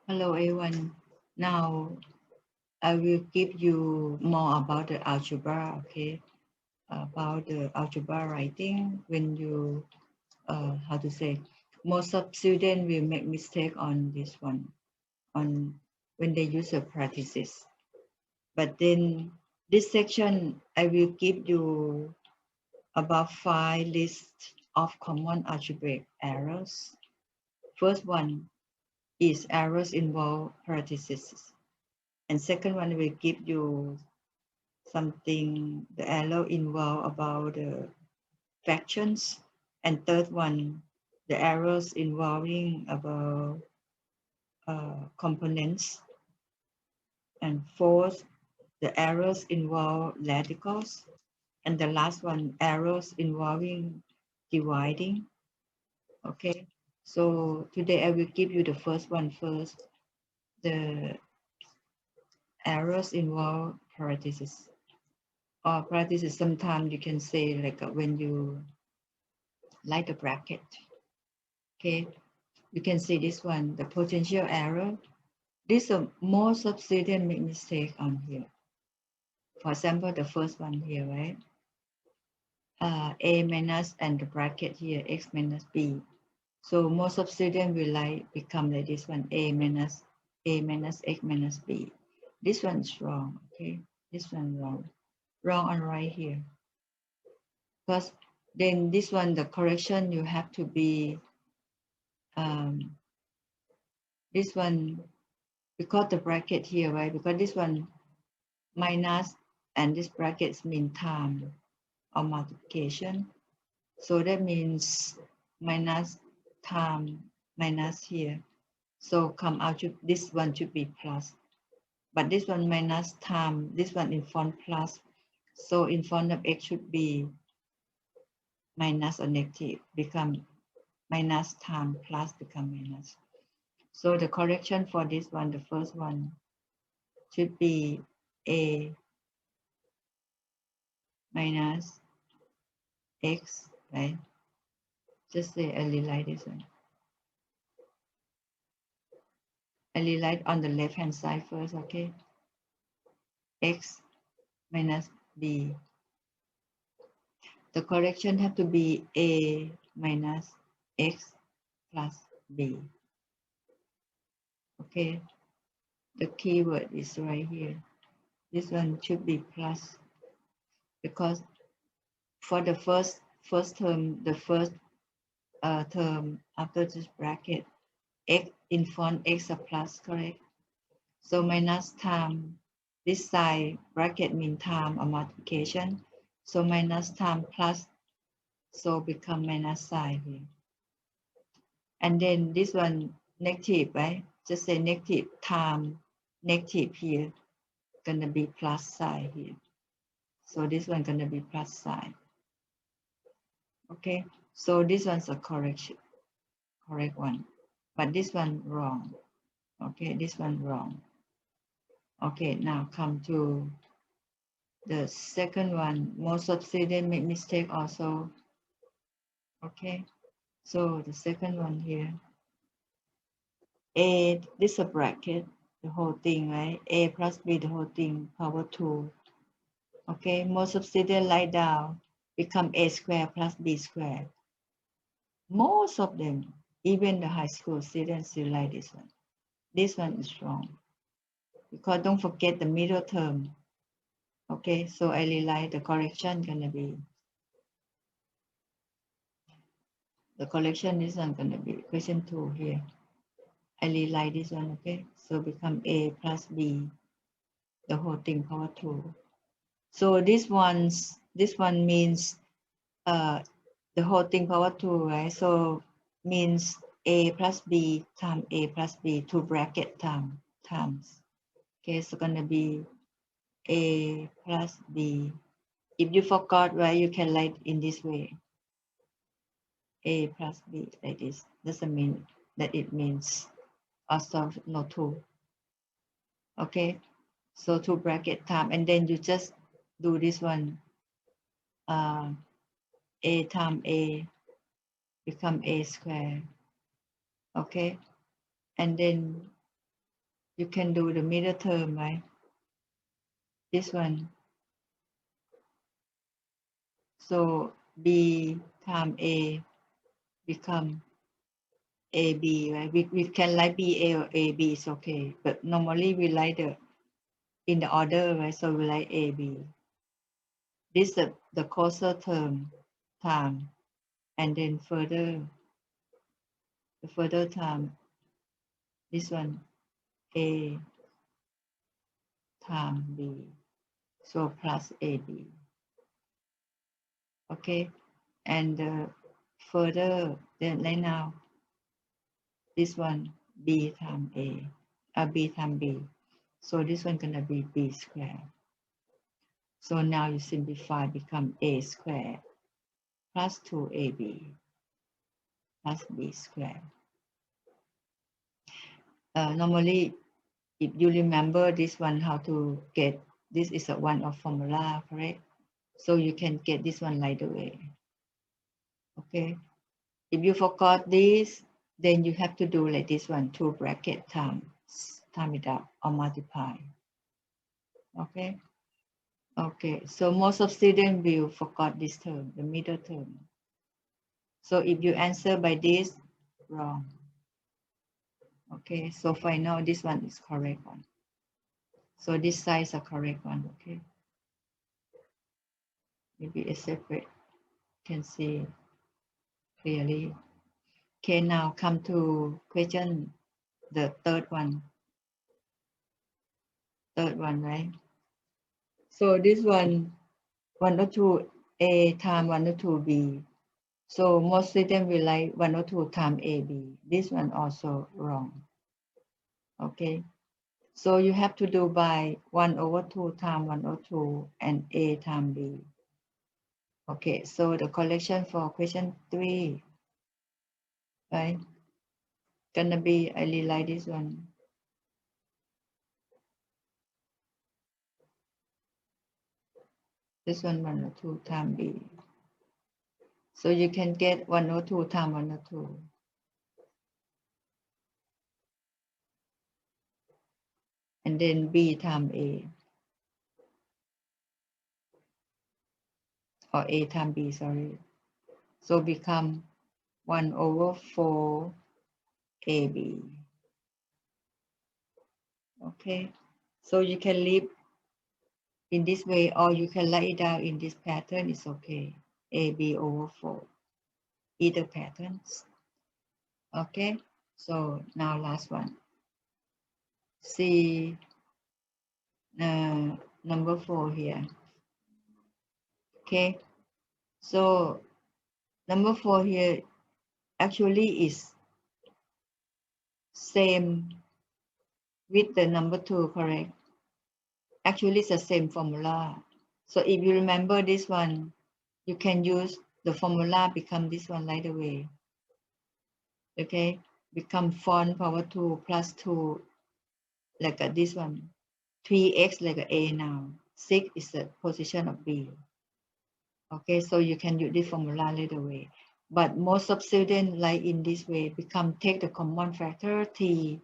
Hello everyone. Now I will give you more about the algebra, okay? About the algebra writing when you, how to say, most of students will make mistake on this one, on when they use a practices. But then this section, I will give you about 5 lists of common algebraic errors. First one is errors involve parentheses. And second one will give you something, the arrow involved about the fractions. And third one, the arrows involving about components. And fourth, the arrows involve radicals. And the last one, arrows involving dividing. Okay, so today I will give you the first one first. The arrows involve parentheses. Or parentheses, sometimes you can say like when you like a bracket. Okay, you can see this one, the potential error. This most of students make mistake on here. For example, the first one here, right? A minus and the bracket here, x minus b. So most of students will become like this one, a minus x minus b. This one is wrong, okay? This one wrong. Wrong and right here. Because then this one, the correction you have to be this one, because the bracket here, right? Because this one minus and this brackets mean time or multiplication. So that means minus time minus here. So come out to this one should be plus. But this one minus time, this one in front plus. So in front of x should be minus or negative, become minus time plus become minus. So the correction for this one, the first one, should be a minus x, right? Just say I like this one. I like on the left hand side first, okay? X minus b. The correction have to be a minus x plus b. Okay, the keyword is right here. This one should be plus because for the first term, the first term after this bracket, x in front, x a plus, correct? So minus time, this side bracket mean time or multiplication. So minus time plus, so become minus sign here. And then this one negative, right? Just say negative time, negative here, gonna be plus sign here. So this one gonna be plus sign. Okay, so this one's a correct one. But this one wrong. Okay, this one wrong. Okay, now come to the second one. Most of students make mistake also. Okay, so the second one here. A, this is a bracket, the whole thing, right? A plus B, the whole thing, power 2. Okay, most of students lie down, become A squared plus B squared. Most of them, even the high school students still like this one. This one is wrong. Because don't forget the middle term. Okay, so I like the correction gonna be, the correction is not gonna be question 2 here. I like this one, okay? So become A plus B, the whole thing power 2. So this one means the whole thing power 2, right? So means A plus B times A plus B, 2 bracket times. Okay, so gonna be A plus B. If you forgot, right, you can write in this way. A plus B like this. Doesn't mean that it means also no 2. Okay, so 2 bracket time, and then you just do this one. A times A become A squared. Okay, and then You can do the middle term, right? This one. So B times A become AB, right? We can write BA or AB, it's okay. But normally we write in the order, right? So we write AB. This is the closer term time. And then the further time, this one, A times B. So plus AB. Okay. And further, then right now, this one, B times A, B times B. So this one gonna be B squared. So now you simplify, become A squared plus 2AB plus B squared. Normally, if you remember this one, how to get, this is a one-off formula, correct? So you can get this one right away. Okay. If you forgot this, then you have to do like this one, 2 bracket times, time it up or multiply. Okay. Okay. So most of students will forgot this term, the middle term. So if you answer by this, wrong. Okay. So for now, this one is correct one. So this side is a correct one. Okay. Maybe a separate, can see clearly. Okay. Now come to question, the third one, right? So this one, 102 A times 102 B. So most students will like 102 times AB. This one also wrong. Okay. So you have to do by 1/2 times 102 and A times B. Okay. So the correction for question 3, right? Gonna be, I really like this one. This one 102 times B. So you can get 102 times 102. And then B times A. Or A times B, sorry. So become 1/4 AB. Okay. So you can leave in this way, or you can write it down in this pattern, it's okay. AB/4. Either patterns. Okay. So now last one. See number 4 here. Okay. So number 4 here actually is same with the number 2, correct? Actually, it's the same formula. So if you remember this one, you can use the formula, become this one right away. Okay, become 4 power 2 plus 2, like this one. 3x like A now. 6 is the position of B. Okay, so you can use this formula right away. But most of students like in this way, become take the common factor T,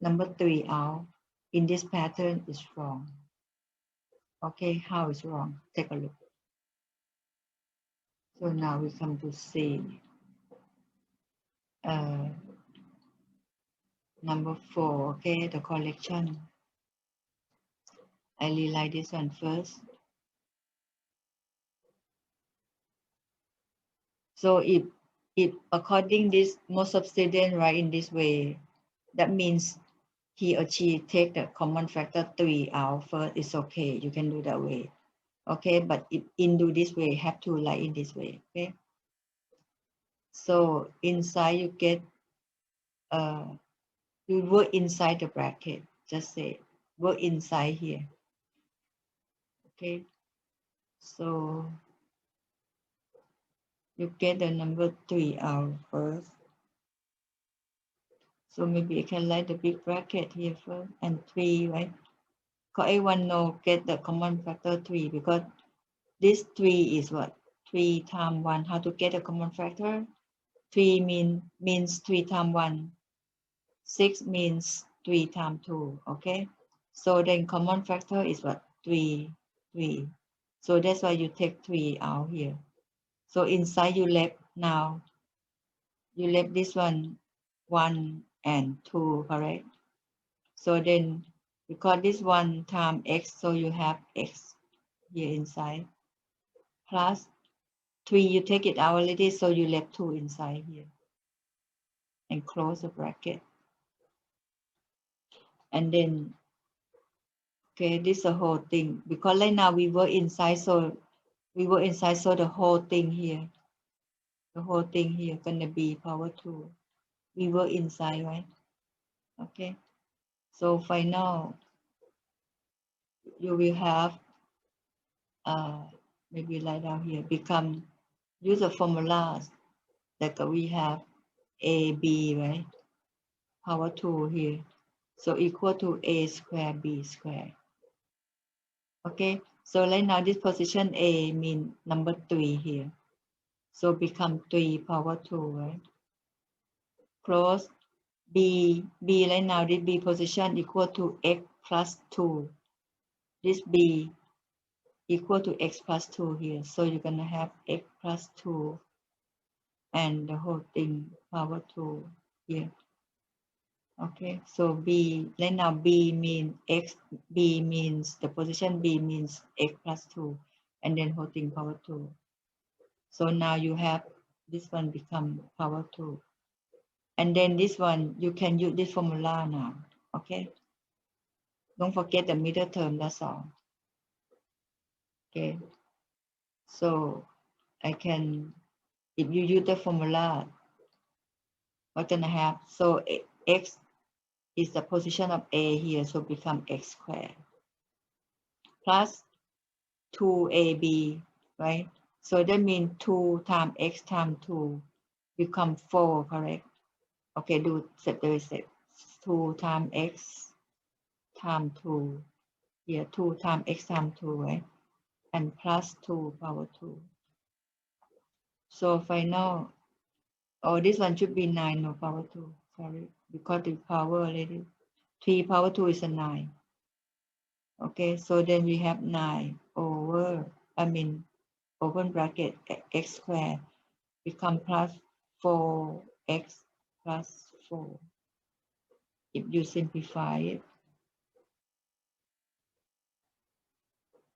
number 3 out. In this pattern is wrong. Okay, how is wrong? Take a look. So now we come to C. Number 4, okay, the collection. I really like this one first. So if according this, most of students write in this way, that means he or she take the common factor 3 out first, it's okay, you can do that way. Okay, but if in do this way, have to write in this way, okay? So inside you get, you work inside the bracket, just say, work inside here, okay? So you get the number 3 out first. So maybe I can write the big bracket here first and 3, right? Because everyone know get the common factor 3, because this 3 is what? 3 times 1. How to get a common factor? 3 means 3 times 1. 6 means 3 times 2, okay? So then common factor is what? 3, 3. So that's why you take 3 out here. So inside you left now, you left this one, 1 and 2, correct? So then because this 1 times x, so you have x here inside, plus 3, you take it out already, so you left 2 inside here. And close the bracket. And then, okay, this is the whole thing. Because right now we were inside, so the whole thing here, gonna be power 2. We were inside, right? Okay. So final, you will have, maybe write down here, use the formulas that we have a, b, right? Power 2 here. So equal to a square, b square. Okay, so right now this position a mean number 3 here. So become 3 power 2, right? Close b right now, this b position equal to x plus 2. This b equal to x plus 2 here. So you're gonna have x plus 2 and the whole thing power 2 here. Okay, so b right now b means x, b means the position b means x plus 2 and then whole thing power 2. So now you have this one become power 2. And then this one, you can use this formula now, okay? Don't forget the middle term, that's all. Okay, so I can, if you use the formula, what can I have? So x is the position of a here, so become x squared plus 2ab, right? So that means 2 times x times 2 become 4, correct? Okay, do set 2 times x times 2, here 2 times x times 2, right? And plus 2 power 2. So final, oh, this one should be 9, no power 2, sorry, because the power already, 3 power 2 is a 9. Okay, so then we have 9 over, open bracket, x squared become plus 4x plus 4. If you simplify it.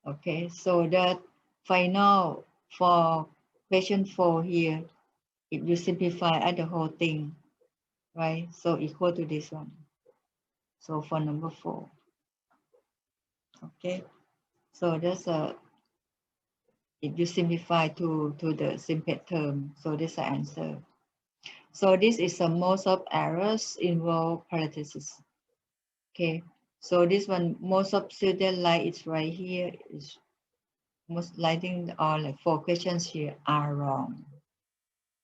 Okay, so that final for question 4 here, if you simplify at the whole thing, right? So equal to this one. So for number 4. Okay, so that's if you simplify to the simplest term, so this is the answer. So this is the most of errors involve parentheses. Okay, so this one, most of student like it's right here, is most likely all like 4 questions here are wrong.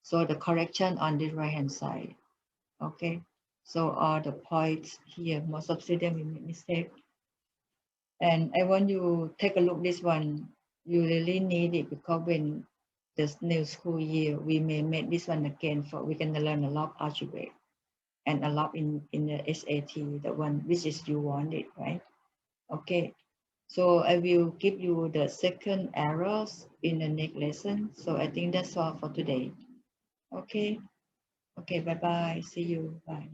So the correction on the right hand side. Okay, so all the points here, most of students will make mistake. And I want you take a look this one. You really need it because when this new school year, we may make this one again for we can learn a lot of algebra and a lot in the SAT, the one which is you want it, right? Okay, so I will give you the second errors in the next lesson. So I think that's all for today. Okay, okay, bye bye. See you. Bye.